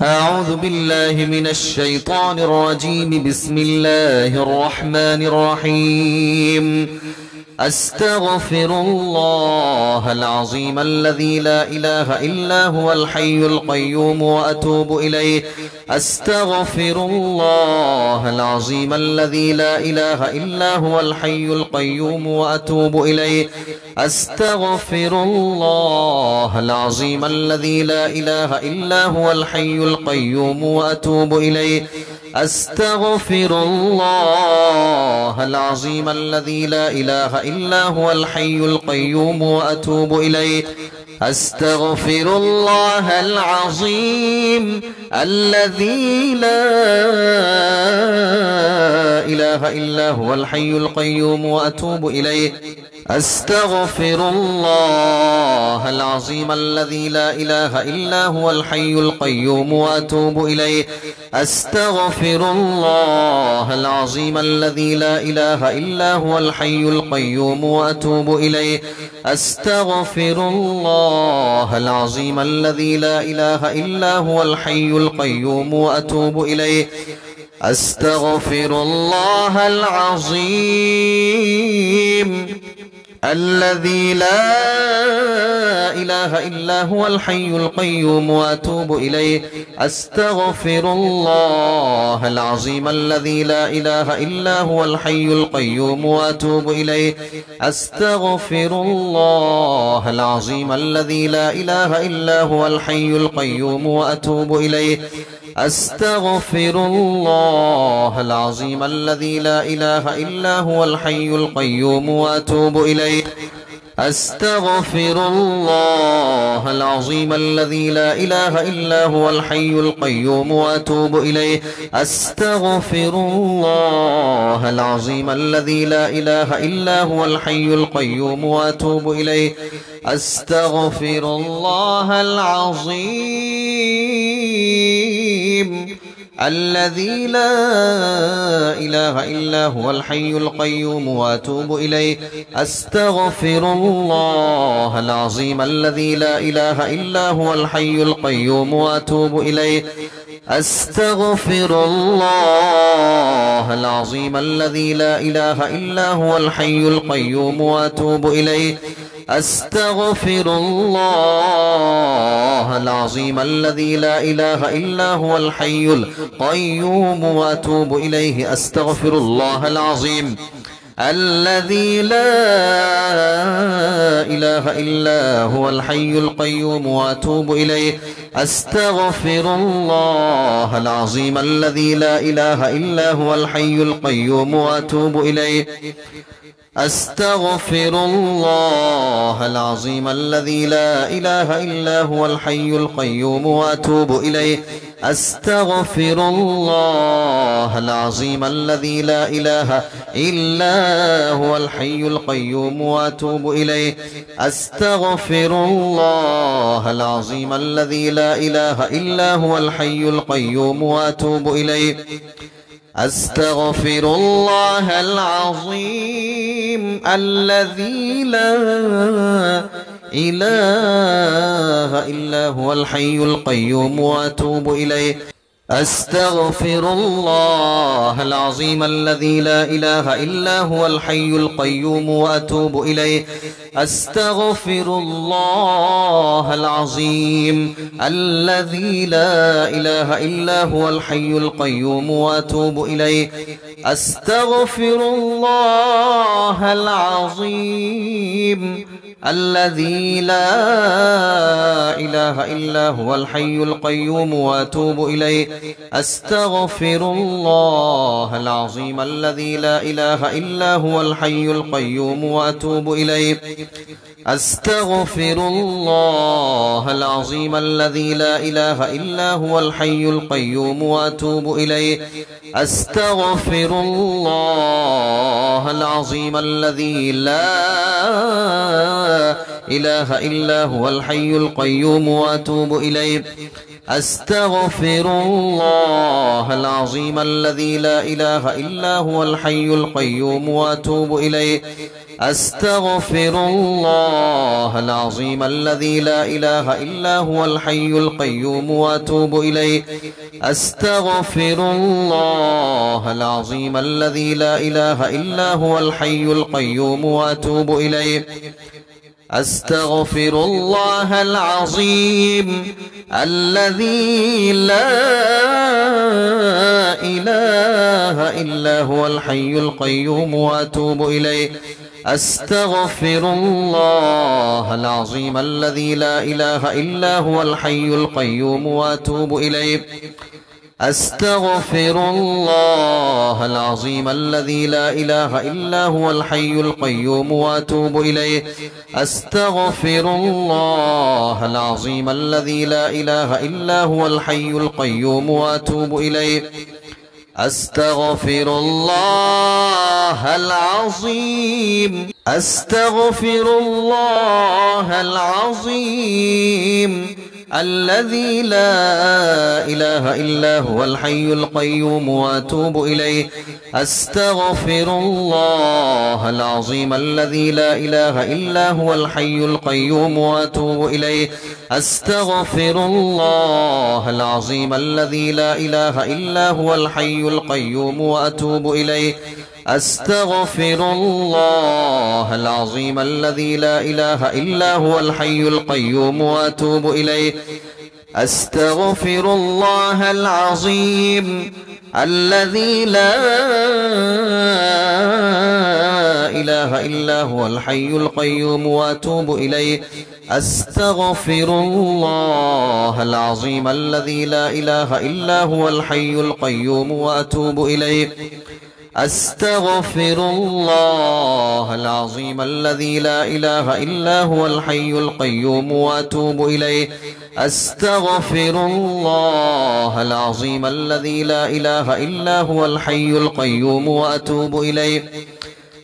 أعوذ بالله من الشيطان الرجيم. بسم الله الرحمن الرحيم. أستغفر الله العظيم الذي لا إله إلا هو الحي القيوم وأتوب إليه. أستغفر الله العظيم الذي لا إله إلا هو الحي القيوم وأتوب إليه. أستغفر الله العظيم الذي لا إله إلا هو الحي القيوم وأتوب إليه. أستغفر الله العظيم الذي لا إله إلا هو الحي القيوم وأتوب إليه. أستغفر الله العظيم الذي لا إله إلا هو الحي القيوم وأتوب إليه. أستغفر الله العظيم الذي لا إله إلا هو الحي القيوم وأتوب إليه. أستغفر الله العظيم الذي لا إله إلا هو الحي القيوم وأتوب إليه. أستغفر الله العظيم الذي لا إله إلا هو الحي القيوم وأتوب إليه. أستغفر الله العظيم الذي لا إله إلا هو الحي القيوم وأتوب إليه. أستغفر الله العظيم الذي لا إله إلا هو الحي القيوم وأتوب إليه. أستغفر الله العظيم الذي لا إله إلا هو الحي القيوم وأتوب إليه. أستغفر الله العظيم الذي لا إله إلا هو الحي القيوم وأتوب إليه. أستغفر الله العظيم الذي لا إله إلا هو الحي القيوم وأتوب إليه. أستغفر الله العظيم الذي لا إله إلا هو الحي القيوم وأتوب إليه. أستغفر الله العظيم الذي لا إله إلا هو الحي القيوم وأتوب إليه. أستغفر الله العظيم الذي لا إله إلا هو الحي القيوم وأتوب إليه. أستغفر الله العظيم الذي لا إله إلا هو الحي القيوم وأتوب إليه. أستغفر الله العظيم الذي لا إله إلا هو الحي القيوم وأتوب إليه. أستغفر الله العظيم الذي لا إله إلا هو الحي القيوم وأتوب إليه. أستغفر الله العظيم الذي لا إله إلا هو الحي القيوم وأتوب إليه. أستغفر الله العظيم الذي لا إله إلا هو الحي القيوم وأتوب إليه. أستغفر الله العظيم الذي لا إله إلا هو الحي القيوم وأتوب إليه. أستغفر الله العظيم الذي لا إله إلا هو الحي القيوم وأتوب إليه. أستغفر الله العظيم الذي لا إله إلا هو الحي القيوم وأتوب إليه. أستغفر الله العظيم الذي لا إله إلا هو الحي القيوم وأتوب إليه. أستغفر الله العظيم الذي لا إله إلا هو الحي القيوم وأتوب إليه. أستغفر الله العظيم الذي لا إله إلا هو الحي القيوم وأتوب إليه. أستغفر الله العظيم الذي لا إله إلا هو الحي القيوم وأتوب إليه. أستغفر الله العظيم الذي لا إله إلا هو الحي القيوم وأتوب إليه. أستغفر الله العظيم الذي لا إله إلا هو الحي القيوم وأتوب إليه. أستغفر الله العظيم الذي لا إله إلا هو الحي القيوم وأتوب إليه. أستغفر الله العظيم الذي لا إله إلا هو الحي القيوم وأتوب إليه. أستغفر الله العظيم الذي لا إله إلا هو الحي القيوم وأتوب إليه. أستغفر الله العظيم الذي لا إله إلا هو الحي القيوم وأتوب إليه. أستغفر الله العظيم الذي لا إله إلا هو الحي القيوم وأتوب إليه. أستغفر الله العظيم الذي لا إله إلا هو الحي القيوم وأتوب إليه. أستغفر الله العظيم الذي لا إله إلا هو الحي القيوم وأتوب إليه. أستغفر الله العظيم. أستغفر الله العظيم الذي لا إله إلا هو الحي القيوم وأتوب إليه. أستغفر الله العظيم الذي لا إله إلا هو الحي القيوم وأتوب إليه. أستغفر الله العظيم الذي لا إله إلا هو الحي القيوم وأتوب إليه. أستغفر الله العظيم الذي لا إله إلا هو الحي القيوم وأتوب إليه. أستغفر الله العظيم الذي لا إله إلا هو الحي القيوم وأتوب إليه. أستغفر الله العظيم الذي لا إله إلا هو الحي القيوم وأتوب إليه. أستغفر الله العظيم الذي لا إله إلا هو الحي القيوم وأتوب إليه. أستغفر الله العظيم الذي لا إله إلا هو الحي القيوم وأتوب إليه.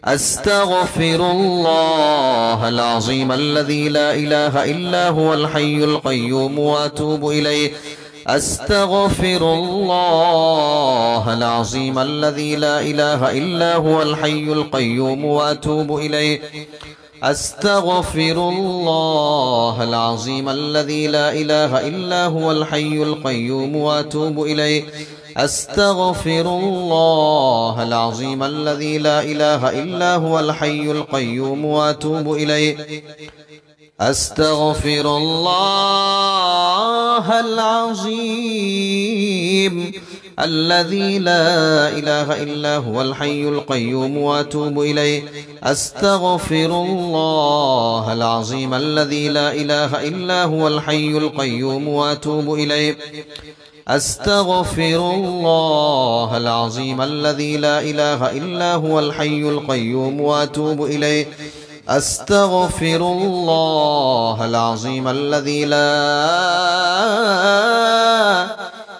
أستغفر الله العظيم الذي لا إله إلا هو الحي القيوم وأتوب إليه. أستغفر الله العظيم الذي لا إله إلا هو الحي القيوم وأتوب إليه. أستغفر الله العظيم الذي لا إله إلا هو الحي القيوم وأتوب إليه. أستغفر الله العظيم الذي لا إله إلا هو الحي القيوم وأتوب إليه. أستغفر الله العظيم الذي لا إله إلا هو الحي القيوم وأتوب إليه. أستغفر الله العظيم الذي لا إله إلا هو الحي القيوم وأتوب إليه. أستغفر الله العظيم الذي لا إله إلا هو الحي القيوم وأتوب إليه. أستغفر الله العظيم الذي لا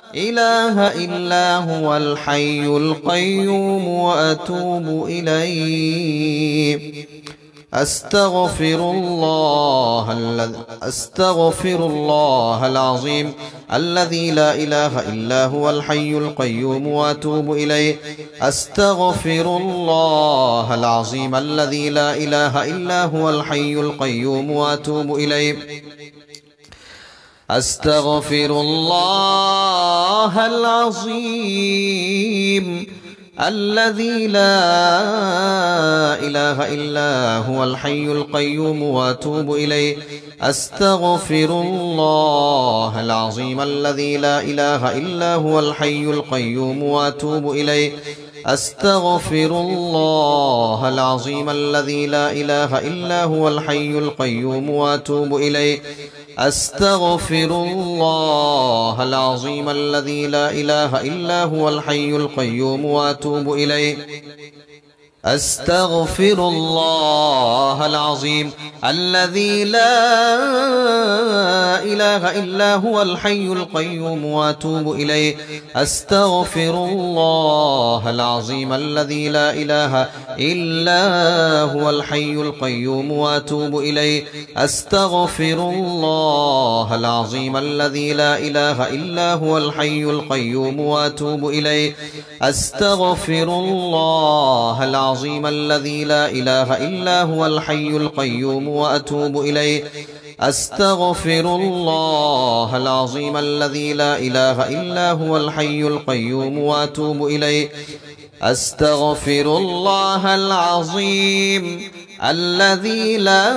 إله إلا هو الحي القيوم وأتوب إليه. أستغفر الله العظيم الذي لا إله إلا هو الحي القيوم وأتوب إليه. أستغفر الله العظيم الذي لا إله إلا هو الحي القيوم وأتوب إليه. أستغفر الله العظيم الذي لا إله إلا هو الحي القيوم وأتوب إليه. أستغفر الله العظيم الذي لا إله إلا هو الحي القيوم وأتوب إليه. أستغفر الله العظيم الذي لا إله إلا هو الحي القيوم وأتوب إليه. أستغفر الله العظيم الذي لا إله إلا هو الحي القيوم وأتوب إليه. أستغفر الله العظيم الذي لا إله إلا هو الحي القيوم وأتوب إليه أستغفر الله العظيم الذي لا إله إلا هو الحي القيوم وأتوب إليه أستغفر الله العظيم الذي لا إله إلا هو الحي القيوم وأتوب إليه أستغفر الله العظيم الذي لا إله إلا هو الحي القيوم وأتوب إليه أستغفر الله العظيم الذي لا إله إلا هو الحي القيوم وأتوب إليه أستغفر الله العظيم الذي لا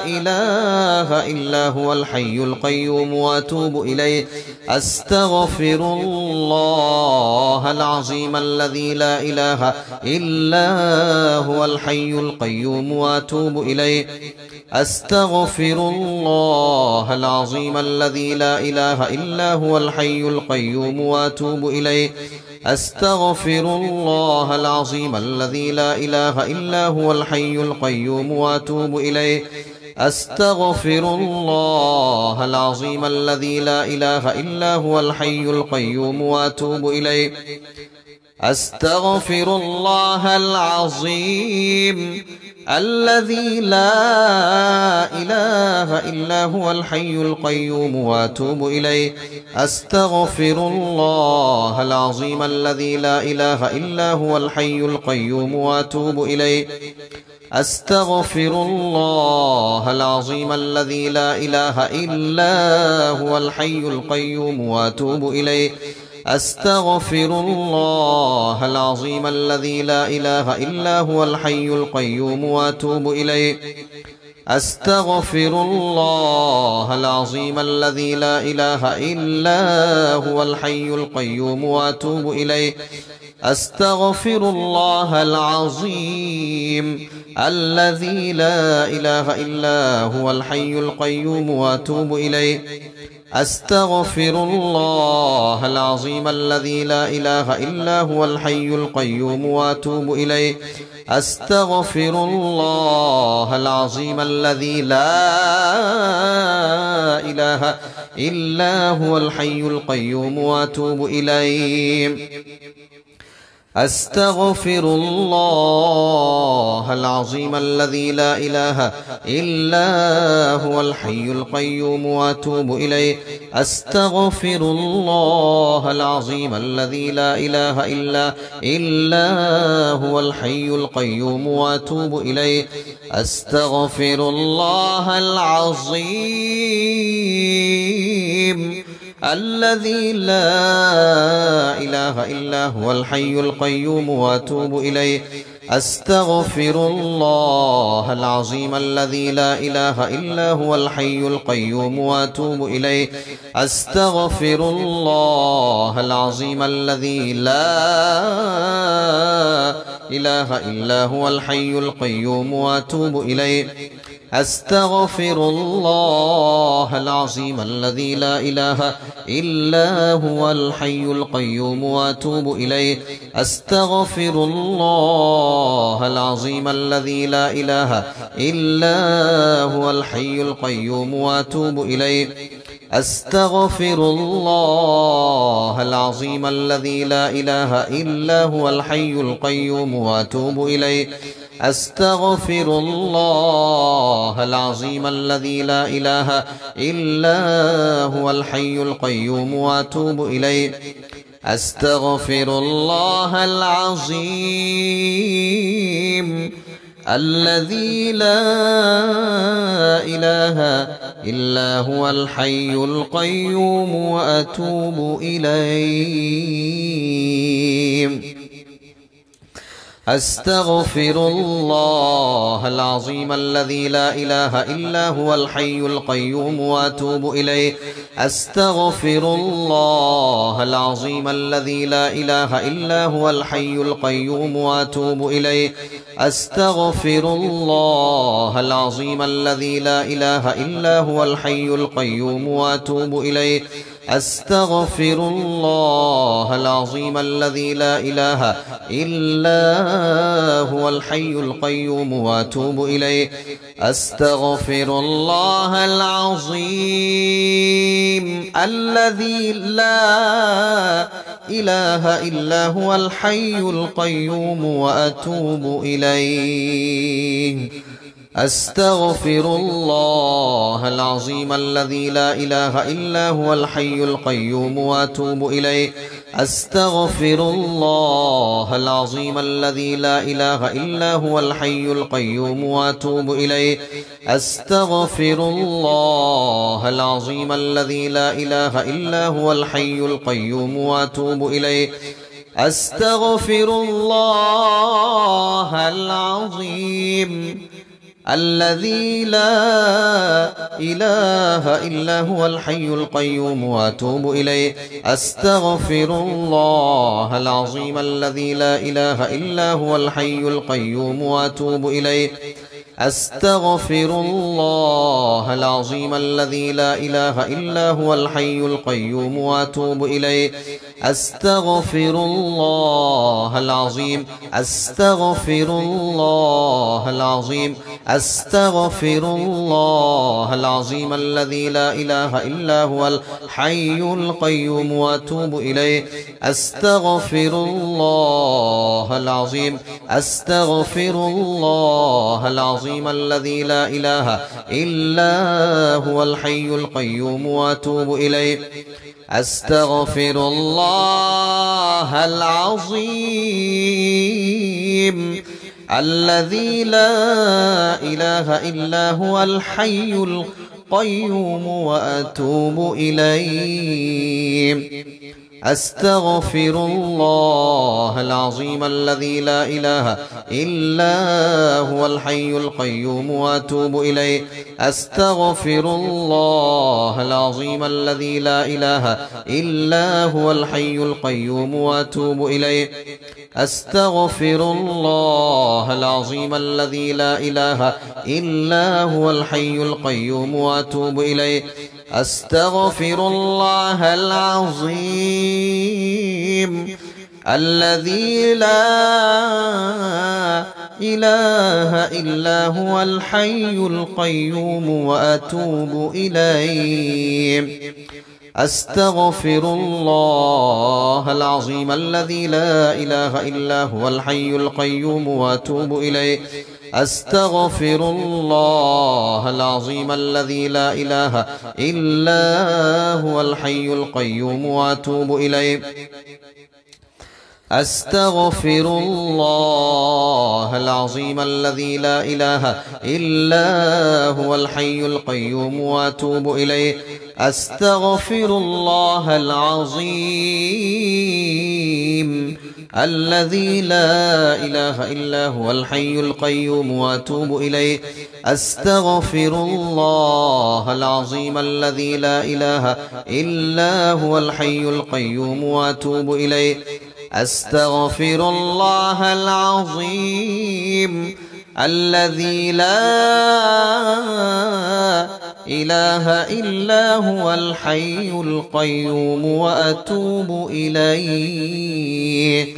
إله إلا هو الحي القيوم وأتوب إليه أستغفر الله العظيم الذي لا إله إلا هو الحي القيوم وأتوب إليه أستغفر الله العظيم الذي لا إله إلا هو الحي القيوم وأتوب إليه أستغفر الله العظيم الذي لا إله إلا هو الحي القيوم وأتوب إليه أستغفر الله العظيم الذي لا إله إلا هو الحي القيوم وأتوب إليه أستغفر الله العظيم الذي لا إله إلا هو الحي القيوم وأتوب إليه أستغفر الله العظيم الذي لا إله إلا هو الحي القيوم وأتوب إليه أستغفر الله العظيم الذي لا إله إلا هو الحي القيوم وأتوب إليه أستغفر الله العظيم الذي لا إله إلا هو الحي القيوم وأتوب إليه أستغفر الله العظيم الذي لا إله إلا هو الحي القيوم وأتوب إليه أستغفر الله العظيم الذي لا إله إلا هو الحي القيوم وأتوب إليه أستغفر الله العظيم الذي لا إله إلا هو الحي القيوم وأتوب إليه أستغفر الله العظيم الذي لا إله إلا هو الحي القيوم وأتوب إليه أستغفر الله العظيم الذي لا إله إلا هو الحي القيوم وأتوب إليه أستغفر الله العظيم الذي لا إله إلا هو الحي القيوم وأتوب إليه أستغفر الله العظيم الذي لا إله إلا هو الحي القيوم وأتوب إليه أستغفر الله العظيم الذي لا إله إلا هو الحي القيوم وأتوب إليه أستغفر الله العظيم الذي لا إله إلا هو الحي القيوم وأتوب إليه أستغفر الله العظيم الذي لا إله إلا هو الحي القيوم وأتوب إليه أستغفر الله العظيم الذي لا إله إلا هو الحي القيوم وأتوب إليه أستغفر الله العظيم الذي لا إله إلا هو الحي القيوم وأتوب إليه أستغفر الله العظيم الذي لا إله إلا هو الحي القيوم وأتوب إليه أستغفر الله العظيم الذي لا إله إلا هو الحي القيوم وأتوب إليه أستغفر الله العظيم الذي لا إله إلا هو الحي القيوم وأتوب إليه أستغفر الله العظيم الذي لا إله إلا هو الحي القيوم وأتوب إليه أستغفر الله العظيم الذي لا إله إلا هو الحي القيوم وأتوب إليه أستغفر الله العظيم الذي لا إله إلا هو الحي القيوم وأتوب إليه. أستغفر الله العظيم الذي لا إله إلا هو الحي القيوم وأتوب إليه. أستغفر الله العظيم الذي لا إله إلا هو الحي القيوم وأتوب إليه. أستغفر الله العظيم الذي لا إله إلا هو الحي القيوم وأتوب إليه. أستغفر الله العظيم الذي لا إله إلا هو الحي القيوم وأتوب إليه. أستغفر الله العظيم الذي لا إله إلا هو الحي القيوم وأتوب إليه. أستغفر الله العظيم الذي لا إله إلا هو الحي القيوم وأتوب إليه. أستغفر الله العظيم الذي لا إله إلا هو الحي القيوم وأتوب إليه. أستغفر الله العظيم. أستغفر الله العظيم. أستغفر الله العظيم الذي لا إله إلا هو الحي القيوم وأتوب إليه. أستغفر الله العظيم. أستغفر الله العظيم الذي لا إله إلا هو الحي القيوم وأتوب إليه. أستغفر الله العظيم الذي لا إله إلا هو الحي القيوم وأتوب إليه. أستغفر الله العظيم الذي لا إله إلا هو الحي القيوم وأتوب إليه. أستغفر الله العظيم الذي لا إله إلا هو الحي القيوم وأتوب إليه. أستغفر الله العظيم الذي لا إله إلا هو الحي القيوم وأتوب إليه. أستغفر الله العظيم الذي لا إله إلا هو الحي القيوم وأتوب إليه. أستغفر الله العظيم الذي لا إله إلا هو الحي القيوم وأتوب إليه. أستغفر الله العظيم الذي لا إله إلا هو الحي القيوم وأتوب إليه. أستغفر الله العظيم الذي لا إله إلا هو الحي القيوم وأتوب إليه. أستغفر الله العظيم الذي لا إله إلا هو الحي القيوم وأتوب إليه. أستغفر الله العظيم الذي لا إله إلا هو الحي القيوم وأتوب إليه. أستغفر الله العظيم الذي لا إله إلا هو الحي القيوم وأتوب إليه.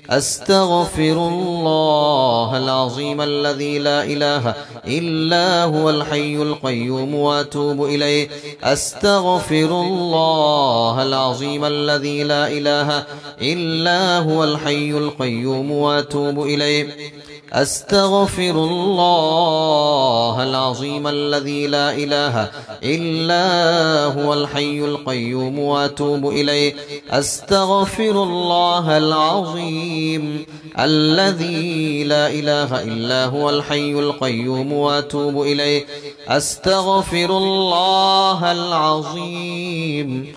أستغفر الله العظيم الذي لا إله إلا هو الحي القيوم وأتوب إليه. أستغفر الله العظيم الذي لا إله إلا هو الحي القيوم وأتوب إليه. أستغفر الله العظيم الذي لا إله إلا هو الحي القيوم وأتوب إليه. أستغفر الله العظيم الذي لا إله إلا هو الحي القيوم وأتوب إليه. أستغفر الله العظيم